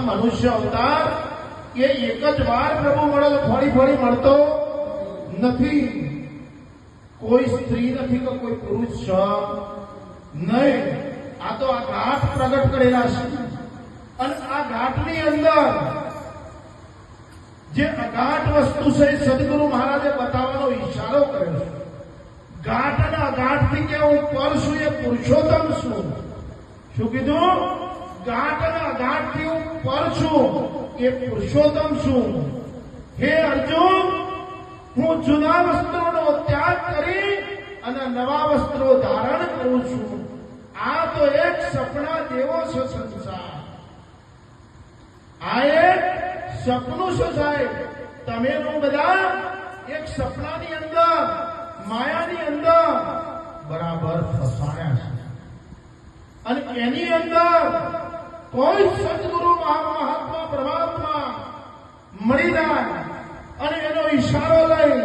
મનુષ્ય અવતાર એ એક જ વાર પ્રભુ મળેલો, ફરી ફરી મળતો નથી. કોઈ સ્ત્રી નથી કે કોઈ પુરુષ છે નહીં. આ તો આ ઘાટ પ્રગટ કરેલા છે. અને આ ઘાટની અંદર જે અઘાટ વસ્તુ છે સદગુરુ મહારાજે બતાવવાનો ઈશારો કર્યો છે. ઘાટ અને અઘાટથી કે હું પર છું, એ પુરુષોત્તમ છું. શું કીધું? ઘાટ અને અઘાટથી હું પર છું, એ પુરુષોત્તમ છું. હે અર્જુન, હું જૂના વસ્ત્રોનો ત્યાગ કરી અને નવા વસ્ત્રો ધારણ કરું છું. આ તો એક સપના જેવો છે સંસાર. આ એક સપનું છે સાહેબ. તમે બધા એક સપનાની અંદર, માયાની અંદર બરાબર ફસાયા છે. અને એની અંદર કોઈ સદગુરુ મહાત્મા પરમાત્મા મળી જાય અને એનો ઈશારો લઈ,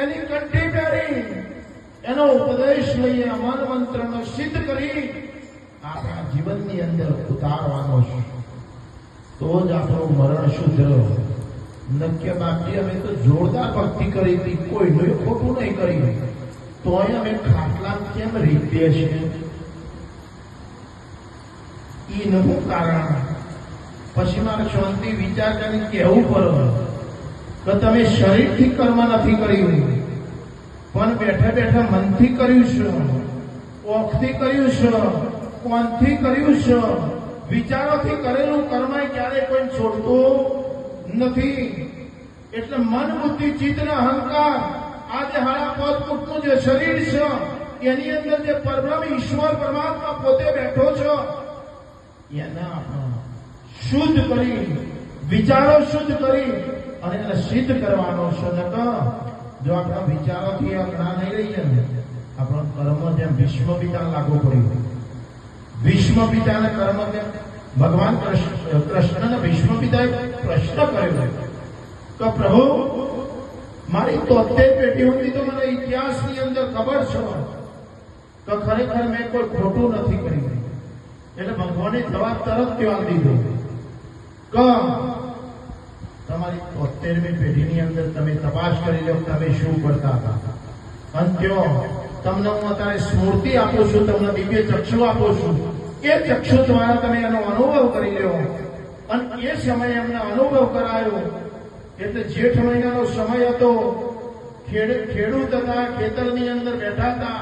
એની કંઠી પહેરી, એનો ઉપદેશ લઈ, મન મંત્રનો સિદ્ધ કરી આપણા જીવનની અંદર ઉતારવાનો છે. તો જ આપણું મરણ શુદ્ધ. નક્ય બાકી અમે તો જોરદાર ભક્તિ કરી હતી, કોઈનું ખોટું નહીં કર્યું, તોય અમે ખાટલા કેમ રીતીએ છીએ? એનું કારણ પછી મારે શાંતિ વિચાર કરીને કહેવું પડે કે તમે શરીરથી કર્મ નથી કર્યું, પણ બેઠા બેઠા મનથી કર્યું છે, ઓખથી કર્યું છે, કોનથી કર્યું છે. વિચારોથી કરેલું કર્મ ક્યારેય કોઈ છોડતું નથી. એટલે મન, બુદ્ધિ, ચિત્ત અને અહંકાર, આ જે હાડા પદ ફૂટનું જે શરીર છે, એની અંદર જે પરબ્રહ્મ ઈશ્વર પરમાત્મા પોતે બેઠો છે, એને આપણે શુદ્ધ કરી, વિચારો શુદ્ધ કરી અને એને સિદ્ધ કરવાનો છે. જો આપણા વિચારોથી અગણા નહીં રહીએ ને, આપણો કર્મ જેમ ભીષ્મ પિતા લાગુ પડ્યું. ભીષ્મ પિતાને કર્મ કેમ? ભગવાન કૃષ્ણને ભીષ્મ પિતાએ પ્રશ્ન કર્યો કે પ્રભુ, મારી 73 પેઢી હતી તો મને ઇતિહાસની અંદર ખબર છે કે ખરેખર મેં કોઈ ખોટું નથી કર્યું. એટલે ભગવાને જવાબ તરત કહેવા દીધો કે તમારી 73મી પેઢીની અંદર તમે તપાસ કરી લો તમે શું કરતા હતા. અને કયો તમને હું અત્યારે સ્મૃતિ આપું છું, તમને દિવ્ય ચક્ષુ આપું છું. એ ચક્ષુ દ્વારા તમે એનો અનુભવ કરી લો. અને એ સમયે એમને અનુભવ કરાયો. એટલે જેઠ મહિનાનો સમય હતો. ખેડૂત હતા, ખેતરની અંદર બેઠા હતા,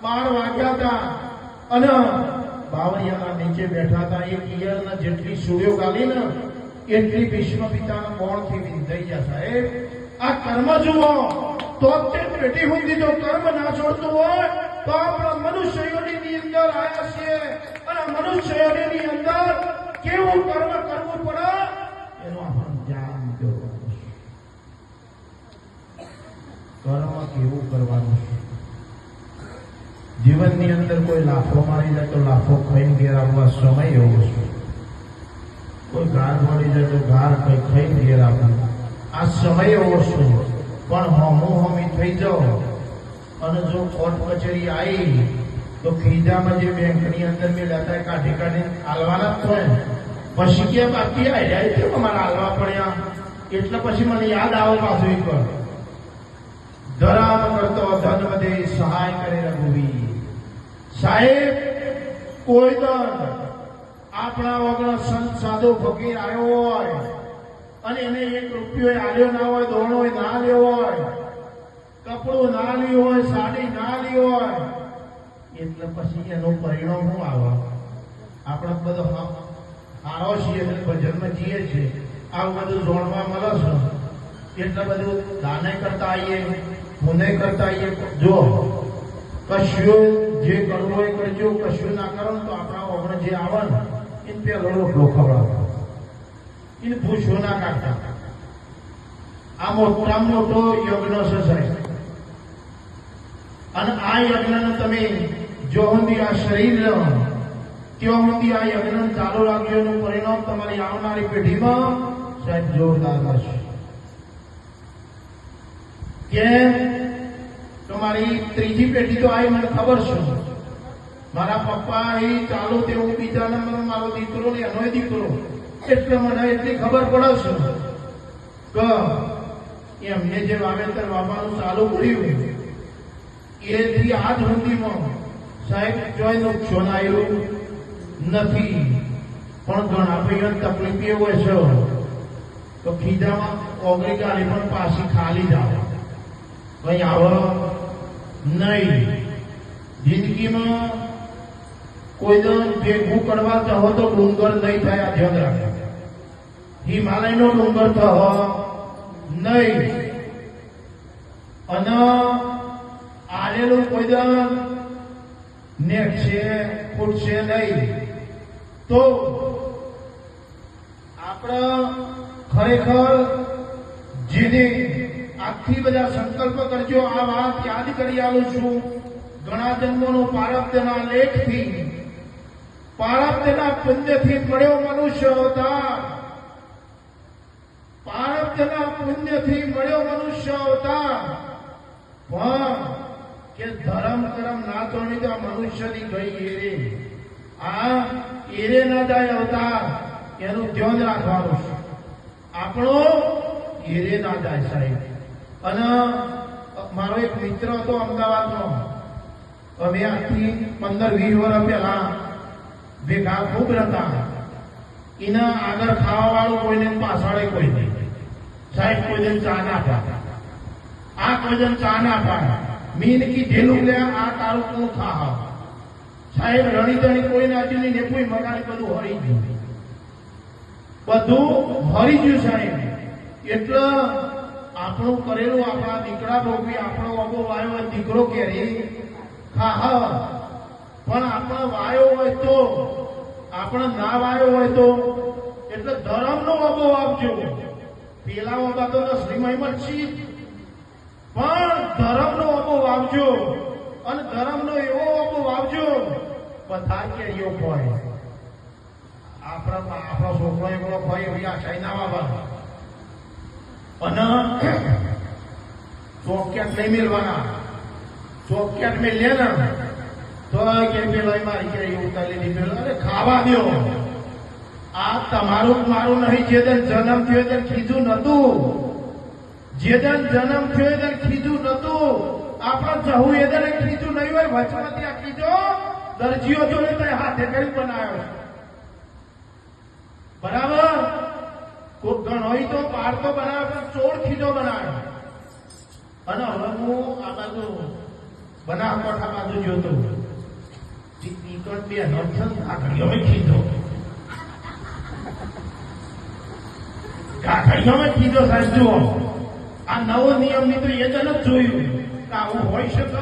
12 વાગ્યા હતા અને બાવળિયાના નીચે બેઠા હતા. એક ઈયળના જેટલી સૂર્યો ગાલીને એટલી ભીષ્મ પિતાના કોણથી વિંધાઈ ગયા. સાહેબ, આ કર્મ જુઓ. 73 પેઢી સુધી જો કર્મ ના છોડતું હોય તો આપણા મનુષ્ય યોનિની અંદર આવ્યા છીએ. અને મનુષ્ય યોનિની અંદર કેવું કર્મ કરવું પડે એનું આપણે ધ્યાન દેવાનું છે. કર્મ કેવું કરવાનું છે. જીવનની અંદર કોઈ લાફો મારી જાય તો લાફો ખાઈને ઘેર આવવા સમય એવો છે. કોઈ ગાર મળી જાય તો ગાર કઈ ખાઈને ઘેર આવવા આ સમય એવો છે. પણ હોમી થઈ જાઓ અને જો કોર્ટ કચેરી આવી તો ખીજામાં જે બેંકની અંદર મેં લેતા કાઢી કાઢીને હાલવાના જ થાય. પછી કે બાકી આવી જાય છે અમારે હાલવા પડ્યા. એટલે પછી મને યાદ આવે પાછું એક ધરામ કરતો ધન વધે સહાય કરે રઘુવીર. સાહેબ, કોઈ દંડ આપણા વગર સંત સાધુ ફકીર આવ્યો હોય અને એને 1 રૂપિયો આલ્યો ના હોય, દોણો ના આવ્યો હોય, કપડું ના લ્યું હોય, સાડી ના લી હોય, એટલે પછી એનું પરિણામ શું આવે? આપણે બધો હારો છીએ, ભજનમાં જઈએ છીએ, આવું બધું જોડવા મળે છે. એટલે બધું દાને કરતા આવીએ, પુણે કરતા આવીએ. જો કશું જે કરવું હોય કરજો, કશું ના કરો તો આપણા ઓગણ જે આવે ને એને પેલો રોટલો ખવડાવો, એને ભૂસો ના કાઢતા. આ મોટામાં મોટો યજ્ઞ છે સાહેબ. અને આ યજ્ઞને તમે જો સુધી આ શરીર ત્યાં સુધી આ યજ્ઞ ચાલુ રાખ્યો એનું પરિણામ તમારી આવનારી પેઢીમાં સાહેબ જોરદાર મળશે. કેમ? તમારી 3જી પેઢી તો આવી મને ખબર છે. મારા પપ્પા એ ચાલુ તે હું બીજા નંબર મારો દીકરો ને એનો દીકરો એટલે મને એટલી ખબર પડે છે કે એમને જે વાવેતર વાવવાનું ચાલુ કર્યું એથી આજ સુધીમાં સાહેબ જોઈ નુકસાન આવ્યું નથી. પણ ઘણા ભાઈઓને તકલીફ એ હોય છે તો ખીજામાં ઓગળી ગાડી પણ પાછી ખાલી જાવ કઈ આવો નહીં. જિંદગીમાં કોઈ ભેગું કરવા ચાહો તો ડુંગર નહીં થાય. આ ધ્યાન રાખો. હિમાલયનો ડુંગર થવો નહીં અને આલેલું કોઈ નેકશે ફૂટશે નહીં. તો આપણે ખરેખર જેને આખી બધા સંકલ્પ કરજો. આ વાત યાદ કરી આવું છું. ઘણા જન્મોનો પારબ્ધના લેખથી પારબ્ધના પુણ્યથી મળ્યો મનુષ્ય અવતાર. પારબ્ધના પુણ્યથી મળ્યો મનુષ્ય અવતાર. પણ કે ધર્મ કરમ ના તોડી તો મનુષ્યની ગઈ એરે. આ એરે ના જાય અવતાર એનું ધ્યાન રાખવાનું છે. આપણો એરે ના જાય સાહેબ. અને મારો એક મિત્ર હતો અમદાવાદનો. અમે આજથી 15-20 વર્ષ પહેલા ભેગા ખૂબ હતા. એના આગળ ખાવા વાળું કોઈને પાછળ કોઈ નહીં. સાહેબ કોઈ ચા ના પાડે, આ કોઈ ચા ના પાડે. મીન કીધેલું લે આ તારું તું ખા. સાહેબ રણી ધણી કોઈ નાચી ને કોઈ મકાની બધું હરી ગયું. બધું હરી ગયું સાહેબ. એટલે આપણું કરેલું આપણા દીકરા ભોગવી આપણો અબો વાયો દીકરો કેરી ખા. પણ આપણે વાયો હોય તો આપણે ના વાયો હોય તો એટલે ધર્મનો અબો આપજો. પેલા અબા તો શ્રીમયમાં છીએ પણ ધર્મનો અબો વાવજો. અને ધર્મનો એવો અબો વાવજો બધા કેરીઓ હોય. આપણો છોકરો એકલો હોય એવી આશા ના વાવવા. અને ચોકિયાત નહીં મેળવાના. ચોકિયાત મેં લે ને તો કે પેલા મારી કેરી ઉતારી લીધી. પેલા અરે ખાવા દો. આ તમારું મારું નહીં. જે દન જન્મ થયો તે ખીધું નતું. જે દન જન્મ થયો તે ખીધું નતું. આપણા જહુ એ દને ખીધું નહીં હોય. વચમાંથી આ ખીધો દરજીઓ જોડે તો હાથે કરી બનાવ્યો. બરાબર. કોઈ ગણોઈ તો પાડતો બનાવે પણ ચોર ખીધો બનાવ્યો. અને હવે હું આ બાજુ બનાવકોઠા બાજુ જોતો બે ઘાઘડીઓમાં ખીધો. ઘાઘડીઓમાં ખીધો સાહેબ. જુઓ આ નવો નિયમ ની તો એ જ જોયું કે આવું હોય શકે.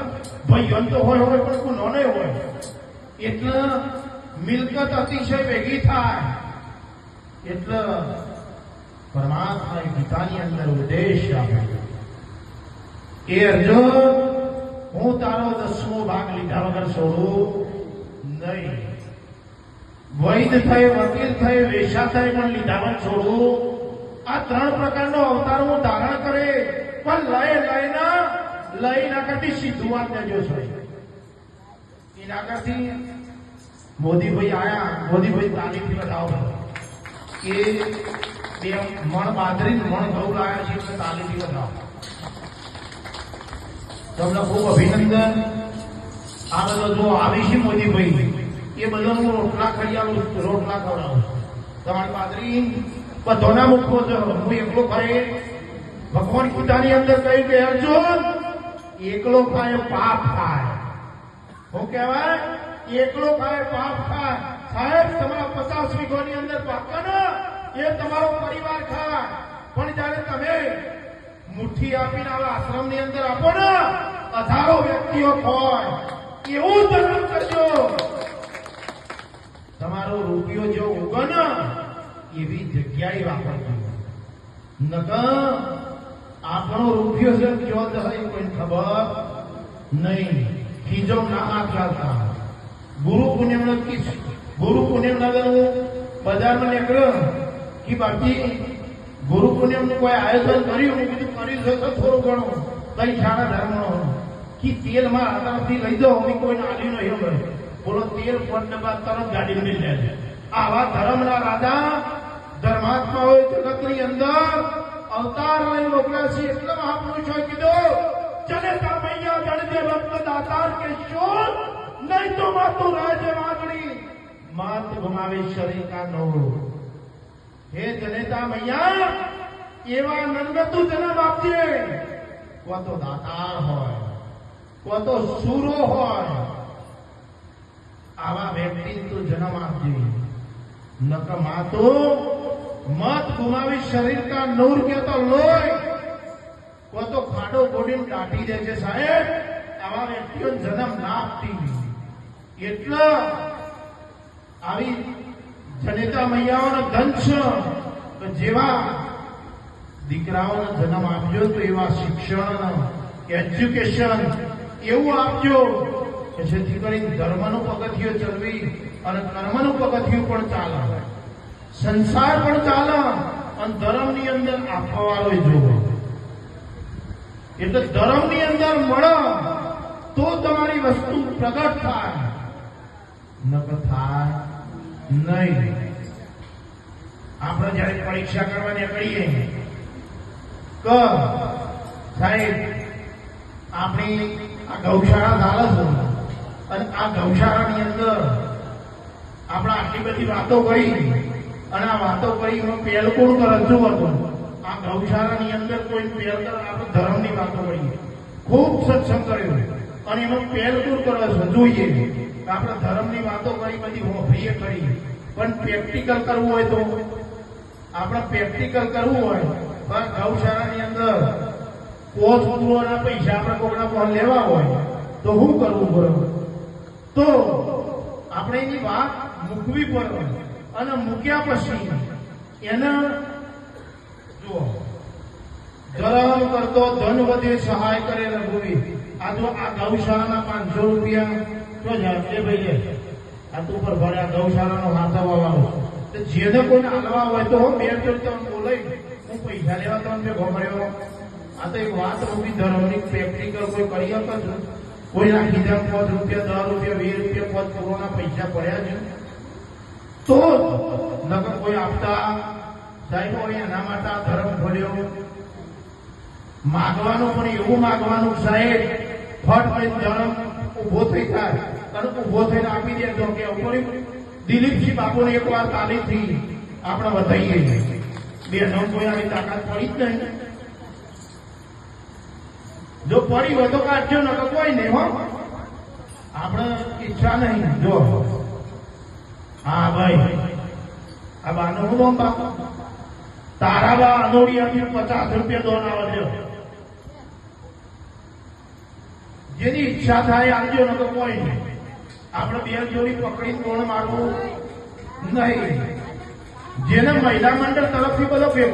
ભાઈઓ તો હોય પણ કોઈ નો નહીં હોય. એટલે મિલકત અતિશય ભેગી થાય. એટલે પરમાત્મા ગીતાની અંદર ઉદ્દેશ આપે એ અર્જુન હું તારો 10મો ભાગ લીધા વગર છોડું નહીં. વૈદ થઈ, વકીલ થઈ, વેશા થઈ પણ લીધા વગર છોડું. આ 3 પ્રકારનો અવતાર હું ધારણ કરે પણ લઈ ના કરતી સીધું વાત દેજો છો. એના કરતી મોદીભાઈ આયા. મોદીભાઈ તાલીમથી બતાવો કે બે મણ બાજરી મણ ઘઉં લાયા છે એટલે તાલીમથી બતાવો. તમને ખૂબ અભિનંદન. આ બધો જો આવી છે મોદીભાઈ એ બધો હું રોટલા ખાઈ આવું. રોટલા ખવડાવું. તમારી બાજરી બધોના મૂકવો છો. હું એકલો ખાય. ભગવાન ગીતાની અંદર કહ્યું કે અર્જુન એકલો ખાય પાપ ખાય. શું કહેવાય? એકલો ખાય પાપ ખાય. સાહેબ તમારા 50 વીઘોની અંદર પાકા ને એ તમારો પરિવાર ખાય. પણ જયારે તમે મુઠ્ઠી આપીને આવા આશ્રમ ની અંદર આપો ને 1000 વ્યક્તિઓ હોય એવું ધર્મ કરજો. તમારો રૂપિયો જો ઉગો ને એવી જગ્યાએ વાપરજો. નકર આપણો રૂપિયો છે જો દહાઈ કોઈ ખબર નહીં. ખીજો ના આખ્યા. ગુરુ પુણ્યમ ગુરુ પુણ્યમ નગર બજારમાં નીકળ્યો કે બાકી ગુરુ પુણ્યમ નું કોઈ આયોજન કર્યું. મેં કીધું કર્યું છે તો થોડું ઘણું કઈ સારા ધર્મનો કે તેલ મારા તરફથી લઈ દો. અમે કોઈને આલી નહીં હોય. બોલો તેલ 5 ડબ્બા તરફ ગાડી લઈ લે. આવા ધર્મના રાજા ધર્માત્માઓએ જગતની અંદર અવતાર લઈ મોકલ્યા છે. એટલે મહાપુરુષોએ કીધું જનેતા મૈયા જણજે ભક્ત દાતાર કે શોધ નહીં તો માતું રાજે માગણી માત ગુમાવે શરીર કા નોરો. હે જનેતા મૈયા એવા નંદ તું જન્મ આપજે, કો તો દાતાર હોય, કો તો સૂરો હોય, આવા વ્યક્તિ તું જન્મ આપજે. નક માતો મત ગુમાવી શરીર કા નૂર કે તો લોય, કો તો ખાડો ગોડીને કાઢી દે છે. સાહેબ આવા વ્યક્તિઓ જન્મ ના આપતી. એટલે આવી જનેતા મૈયાઓનો ધન છે તો જેવા દીકરાઓને જન્મ આપજો તો એવા શિક્ષણ એજ્યુકેશન એવું આપજો કે જેથી કરીને ધર્મનું પગથિયું ચલવી અને કર્મનું પગથિયું પણ ચાલે, સંસાર પણ ચાલે અને ધર્મની અંદર આપવાવાળો જોવો. એટલે ધર્મની અંદર મળે તો તમારી વસ્તુ પ્રગટ થાય, નકર થાય નહીં. આપણે જયારે પરીક્ષા કરવા નીકળીએ કે સાહેબ આપણી આ ગૌશાળા ચાલે છે અને આ ગૌશાળાની અંદર આપણે આટલી બધી વાતો કરી અને આ વાતો કરી એમાં પહેલ કોણ કરે શું હતું? આ ગૌશાળાની અંદર કોઈ પહેલ કરે? આપણે ધર્મની વાતો કરીએ, ખૂબ સત્સંગ કર્યો અને એમાં પહેલ કોણ કરે છે જોઈએ. આપણે ધર્મની વાતો કરી બધી હોભરીએ કરી, પણ પ્રેક્ટિકલ કરવું હોય તો આપણે પ્રેક્ટિકલ કરવું હોય પણ ગૌશાળાની અંદર કોચ પૂરવાના પૈસા આપણે કોકના ફોન લેવા હોય તો શું કરવું બરોબર? તો આપણે એની વાત મૂકવી પડે અને મૂક્યા પછી એને જુઓ, ધર્મ કરતો ધન વધે સહાય કરે રઘુવીર. આ જો આ ગૌશાળાના 500 રૂપિયા તો જાય ભાઈ આ તું પર ભર્યા ગૌશાળાનો હાથ આવવાનો છે. જેને કોઈને હાલવા હોય તો હું 2 તમને બોલાવી હું પૈસા લેવા તમને ભોગડ્યો. આ તો એક વાત રૂપી ધર્મની પ્રેક્ટિકલ કોઈ કરી શકે છે? કોઈના ખીધા 5 રૂપિયા 10 રૂપિયા 20 રૂપિયા 5 કરોડના પૈસા પડ્યા છે તો નકર કોઈ આપતા સાહેબ હોય એના માટે આ ધર્મ ખોલ્યો. માગવાનું પણ એવું માગવાનું સાહેબ ફટ કરીને ધર્મ ઉભો થઈ થાય અને ઉભો થઈને આપી દે તો કે ઉપર દિલીપસિંહ બાપુને એક વાર તાલીમથી આપણે વધાઈએ. બેનો કોઈ આવી તાકાત પડી જ નહીં. જો પડી હોય તો કાઢજો, નકર કોઈ નહીં. હો આપણે ઈચ્છા નહીં. જો હા ભાઈ આ બાનો હું નામ બાપુ તારા બા અનોડી આપી 50 રૂપિયા દોન આવજો. જેની ઈચ્છા થાય આવજો, નકર કોઈ નહીં. આપણે 2 જોડી પકડીને કોણ મારવું નહીં. જેને મહિલા મંડળ તરફથી બધો ભેગો